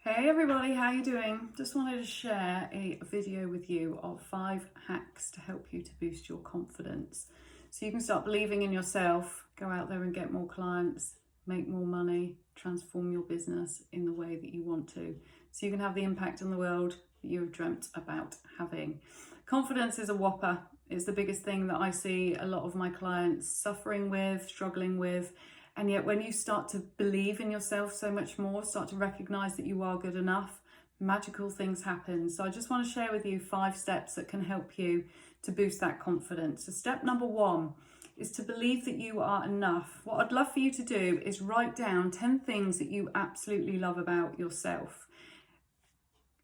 Hey everybody, how you doing? Just wanted to share a video with you of 5 hacks to help you to boost your confidence. So you can start believing in yourself, go out there and get more clients, make more money, transform your business in the way that you want to. So you can have the impact on the world that you've dreamt about having. Confidence is a whopper. It's the biggest thing that I see a lot of my clients suffering with, struggling with. And yet when you start to believe in yourself so much more, start to recognize that you are good enough, magical things happen. So I just want to share with you 5 steps that can help you to boost that confidence. So step number 1 is to believe that you are enough. What I'd love for you to do is write down 10 things that you absolutely love about yourself.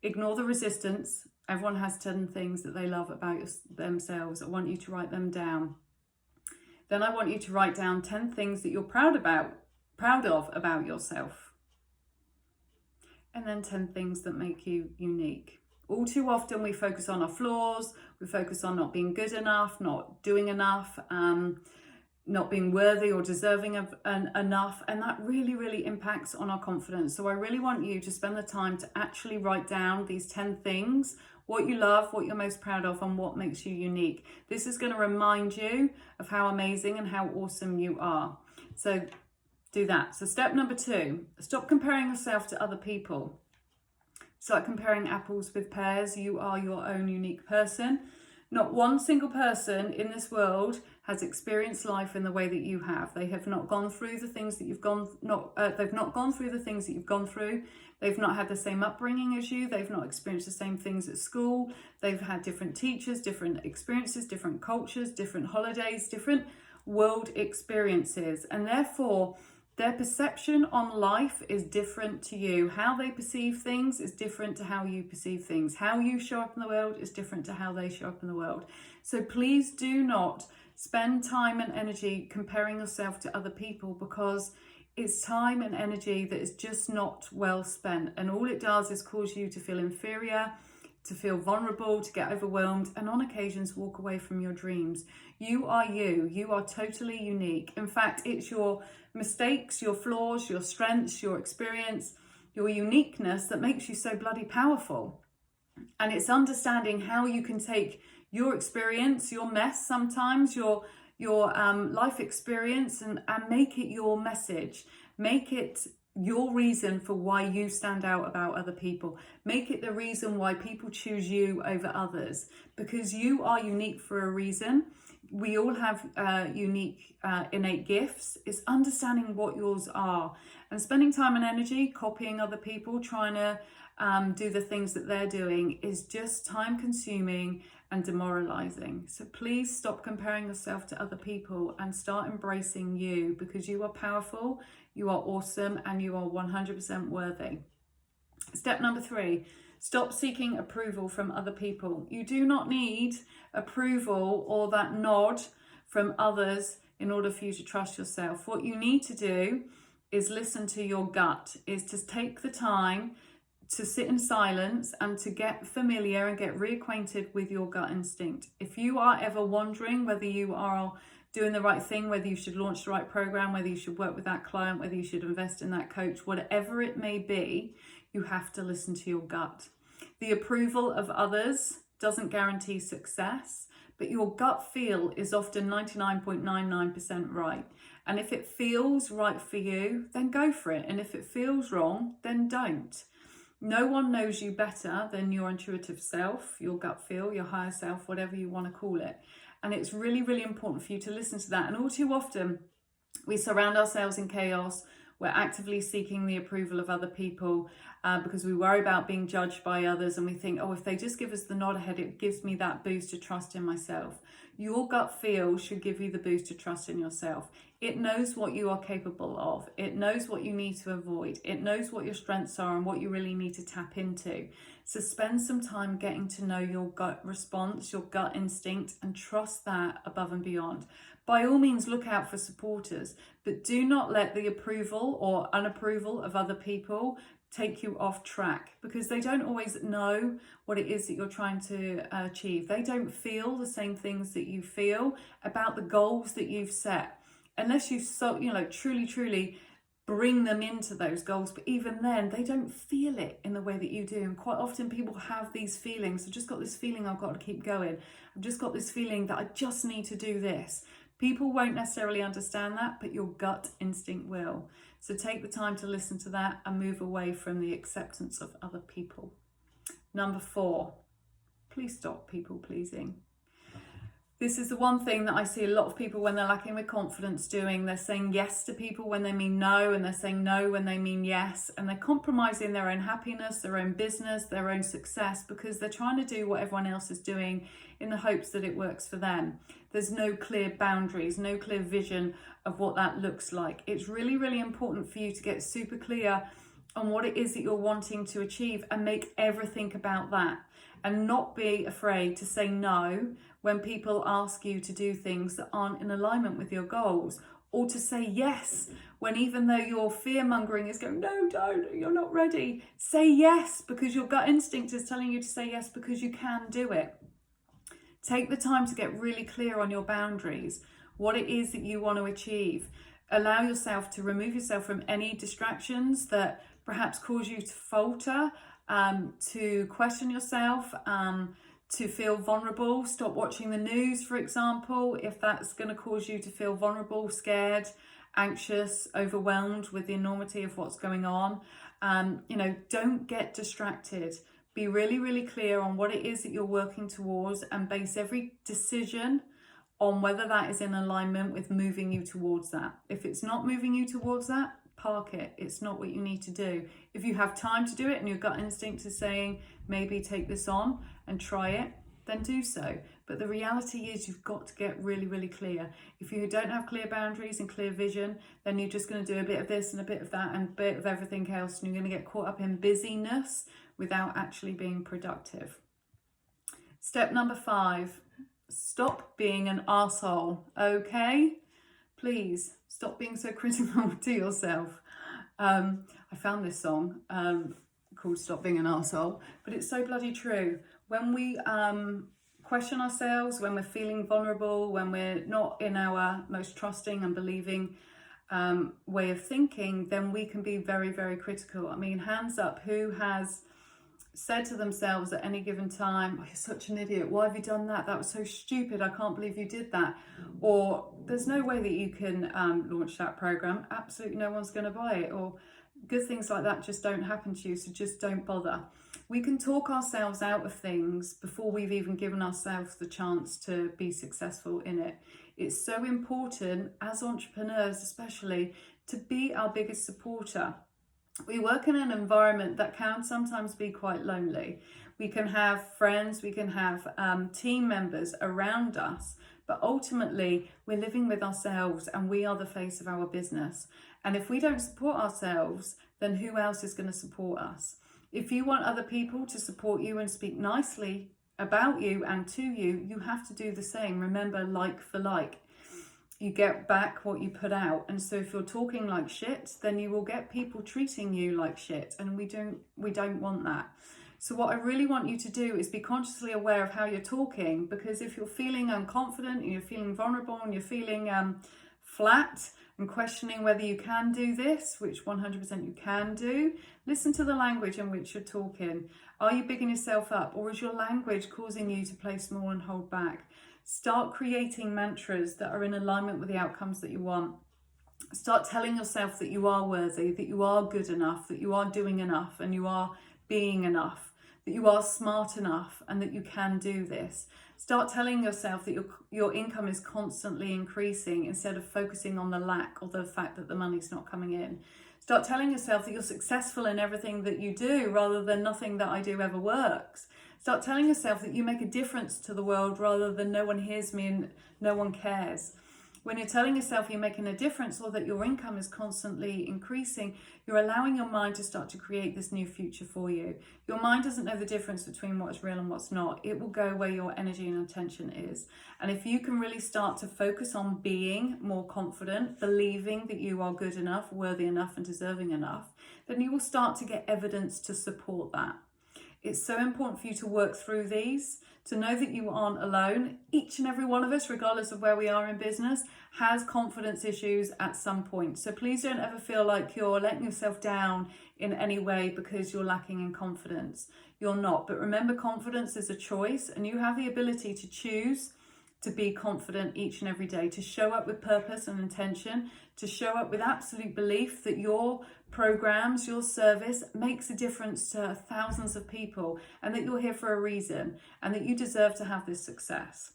Ignore the resistance. Everyone has 10 things that they love about themselves. I want you to write them down. Then I want you to write down 10 things that you're proud of about yourself. And then 10 things that make you unique. All too often we focus on our flaws, we focus on not being good enough, not doing enough, not being worthy or deserving of enough, and that really impacts on our confidence. So I really want you to spend the time to actually write down these 10 things, what you love, what you're most proud of, and what makes you unique. This is going to remind you of how amazing and how awesome you are. So do that. So step number 2, stop comparing yourself to other people. Start comparing apples with pears. You are your own unique person. Not one single person in this world has experienced life in the way that you have. They have not gone through the things that you've they've not gone through the things that you've gone through. They've not had the same upbringing as you. They've not experienced the same things at school. They've had different teachers, different experiences, different cultures, different holidays, different world experiences. And therefore, their perception on life is different to you. How they perceive things is different to how you perceive things. How you show up in the world is different to how they show up in the world. So please do not spend time and energy comparing yourself to other people, because it's time and energy that is just not well spent. And all it does is cause you to feel inferior, to feel vulnerable, to get overwhelmed, and on occasions walk away from your dreams. You are you. You are totally unique. In fact, it's your mistakes, your flaws, your strengths, your experience, your uniqueness that makes you so bloody powerful. And it's understanding how you can take your experience, your mess sometimes, your life experience, and make it your message. Make it your reason for why you stand out about other people. Make it the reason why people choose you over others, because you are unique for a reason. We all have unique innate gifts. It's understanding what yours are and spending time and energy copying other people, trying to do the things that they're doing is just time consuming and demoralizing. So please stop comparing yourself to other people and start embracing you, because you are powerful, you are awesome, and you are 100% worthy. Step number 3, stop seeking approval from other people. You do not need approval or that nod from others in order for you to trust yourself. What you need to do is listen to your gut, is to take the time to sit in silence and to get familiar and get reacquainted with your gut instinct. If you are ever wondering whether you are doing the right thing, whether you should launch the right program, whether you should work with that client, whether you should invest in that coach, whatever it may be, you have to listen to your gut. The approval of others doesn't guarantee success, but your gut feel is often 99.99% right. And if it feels right for you, then go for it. And if it feels wrong, then don't. No one knows you better than your intuitive self, your gut feel, your higher self, whatever you want to call it. And it's really important for you to listen to that. And all too often, we surround ourselves in chaos. We're actively seeking the approval of other people because we worry about being judged by others. And we think, oh, if they just give us the nod ahead, it gives me that boost to trust in myself. Your gut feel should give you the boost to trust in yourself. It knows what you are capable of. It knows what you need to avoid. It knows what your strengths are and what you really need to tap into. So spend some time getting to know your gut response, your gut instinct, and trust that above and beyond. By all means, look out for supporters, but do not let the approval or unapproval of other people take you off track, because they don't always know what it is that you're trying to achieve. They don't feel the same things that you feel about the goals that you've set. Unless you've truly bring them into those goals. But even then, they don't feel it in the way that you do. And quite often people have these feelings. I've just got this feeling I've got to keep going. I've just got this feeling that I just need to do this. People won't necessarily understand that, but your gut instinct will. So take the time to listen to that and move away from the acceptance of other people. Number 4, please stop people pleasing. This is the one thing that I see a lot of people when they're lacking with confidence doing. They're saying yes to people when they mean no, and they're saying no when they mean yes. And they're compromising their own happiness, their own business, their own success, because they're trying to do what everyone else is doing in the hopes that it works for them. There's no clear boundaries, no clear vision of what that looks like. It's really, really important for you to get super clear on what it is that you're wanting to achieve and make everything about that. And not be afraid to say no when people ask you to do things that aren't in alignment with your goals, or to say yes when, even though your fear mongering is going, no, don't, you're not ready. Say yes because your gut instinct is telling you to say yes because you can do it. Take the time to get really clear on your boundaries, what it is that you want to achieve. Allow yourself to remove yourself from any distractions that perhaps cause you to falter, to question yourself, to feel vulnerable. Stop watching the news, for example, if that's going to cause you to feel vulnerable, scared, anxious, overwhelmed with the enormity of what's going on. Don't get distracted. Be really, really clear on what it is that you're working towards, and base every decision on whether that is in alignment with moving you towards that. If it's not moving you towards that, park it. It's not what you need to do. If you have time to do it and your gut instinct is saying, maybe take this on and try it, then do so. But the reality is you've got to get really, really clear. If you don't have clear boundaries and clear vision, then you're just going to do a bit of this and a bit of that and a bit of everything else. And you're going to get caught up in busyness without actually being productive. Step number 5, stop being an arsehole, okay? Please stop being so critical to yourself. I found this song called Stop Being an Arsehole, but it's so bloody true. When we question ourselves, when we're feeling vulnerable, when we're not in our most trusting and believing way of thinking, then we can be very, very critical. I mean, hands up, who has said to themselves at any given time, oh, you're such an idiot, why have you done that? That was so stupid, I can't believe you did that. Or there's no way that you can launch that program, absolutely no one's going to buy it. Or good things like that just don't happen to you, so just don't bother. We can talk ourselves out of things before we've even given ourselves the chance to be successful in it. It's so important, as entrepreneurs especially, to be our biggest supporter. We work in an environment that can sometimes be quite lonely. We can have friends, we can have team members around us, but ultimately we're living with ourselves and we are the face of our business. And if we don't support ourselves, then who else is going to support us? If you want other people to support you and speak nicely about you and to you, you have to do the same. Remember, like for like. You get back what you put out. And so if you're talking like shit, then you will get people treating you like shit, and we don't want that. So what I really want you to do is be consciously aware of how you're talking, because if you're feeling unconfident and you're feeling vulnerable and you're feeling flat and questioning whether you can do this, which 100% you can do, listen to the language in which you're talking. Are you bigging yourself up, or is your language causing you to play small and hold back? Start creating mantras that are in alignment with the outcomes that you want. Start telling yourself that you are worthy, that you are good enough, that you are doing enough, and you are being enough, that you are smart enough, and that you can do this. Start telling yourself that your income is constantly increasing instead of focusing on the lack or the fact that the money's not coming in. Start telling yourself that you're successful in everything that you do rather than nothing that I do ever works. Start telling yourself that you make a difference to the world rather than no one hears me and no one cares. When you're telling yourself you're making a difference or that your income is constantly increasing, you're allowing your mind to start to create this new future for you. Your mind doesn't know the difference between what's real and what's not. It will go where your energy and attention is. And if you can really start to focus on being more confident, believing that you are good enough, worthy enough, and deserving enough, then you will start to get evidence to support that. It's so important for you to work through these, to know that you aren't alone. Each and every one of us, regardless of where we are in business, has confidence issues at some point. So please don't ever feel like you're letting yourself down in any way because you're lacking in confidence. You're not. But remember, confidence is a choice, and you have the ability to choose to be confident each and every day, to show up with purpose and intention, to show up with absolute belief that your programs, your service makes a difference to thousands of people, and that you're here for a reason, and that you deserve to have this success.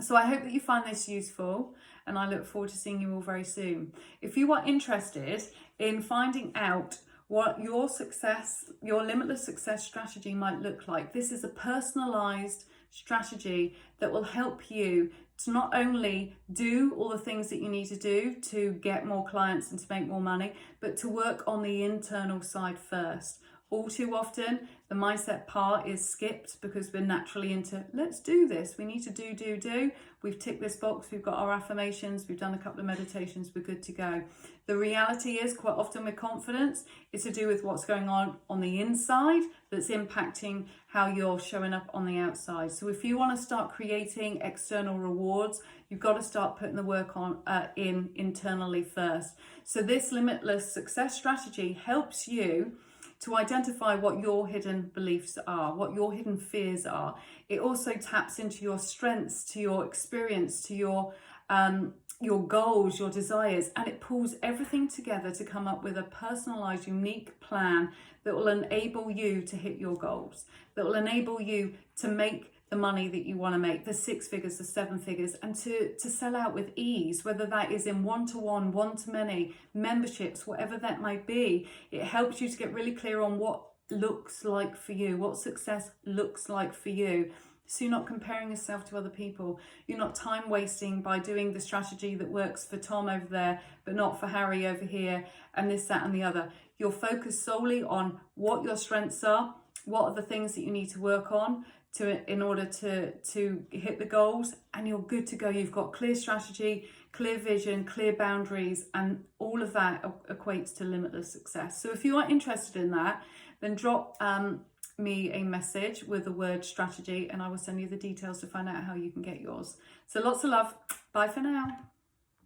So I hope that you find this useful, and I look forward to seeing you all very soon. If you are interested in finding out what your success, your limitless success strategy might look like, this is a personalized strategy that will help you to not only do all the things that you need to do to get more clients and to make more money, but to work on the internal side first. All too often, the mindset part is skipped because we're naturally into, let's do this. We need to do. We've ticked this box. We've got our affirmations. We've done a couple of meditations. We're good to go. The reality is, quite often with confidence, it's to do with what's going on the inside that's impacting how you're showing up on the outside. So if you want to start creating external rewards, you've got to start putting the work on in internally first. So this limitless success strategy helps you to identify what your hidden beliefs are, what your hidden fears are. It also taps into your strengths, to your experience, to your goals, your desires, and it pulls everything together to come up with a personalized, unique plan that will enable you to hit your goals, that will enable you to make the money that you want to make, the 6 figures, the 7 figures, and to sell out with ease, whether that is in one-to-one, one-to-many, memberships, whatever that might be. It helps you to get really clear on what looks like for you, what success looks like for you. So you're not comparing yourself to other people. You're not time wasting by doing the strategy that works for Tom over there, but not for Harry over here, and this, that, and the other. You're focused solely on what your strengths are, what are the things that you need to work on in order to hit the goals, and you're good to go. You've got clear strategy, clear vision, clear boundaries, and all of that equates to limitless success. So if you are interested in that, then drop me a message with the word strategy, and I will send you the details to find out how you can get yours. So lots of love. Bye for now.